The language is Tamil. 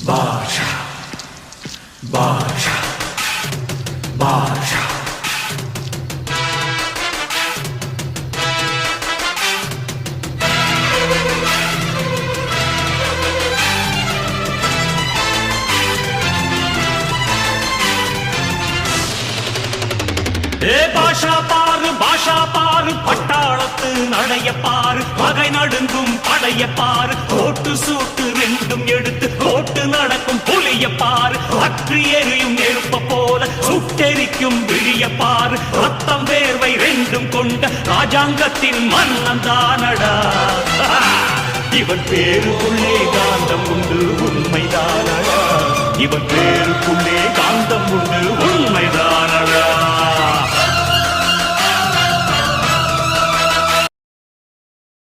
பாஷா பாஷா பாஷா பாஷா பாரு பட்டாளத்து நடைய பாரு பகை நடுங்கும் படைய பாரு கோட்டு சூட்டு ரெண்டும் எடுத்து கோட்டு நடக்கும் புலிய பாரு அற்றி எரியும் நெருப்ப போல சுட்டெரிக்கும் விழிய பாரு ரத்தம் வேர்வை ரெண்டும் கொண்ட ராஜாங்கத்தின் மன்னன் தானடா இவன் பேருக்குள்ளே காந்தம் உண்டு உண்மைதானடா இவன் பேருக்குள்ளே காந்தம் உண்டு உண்மைதானடா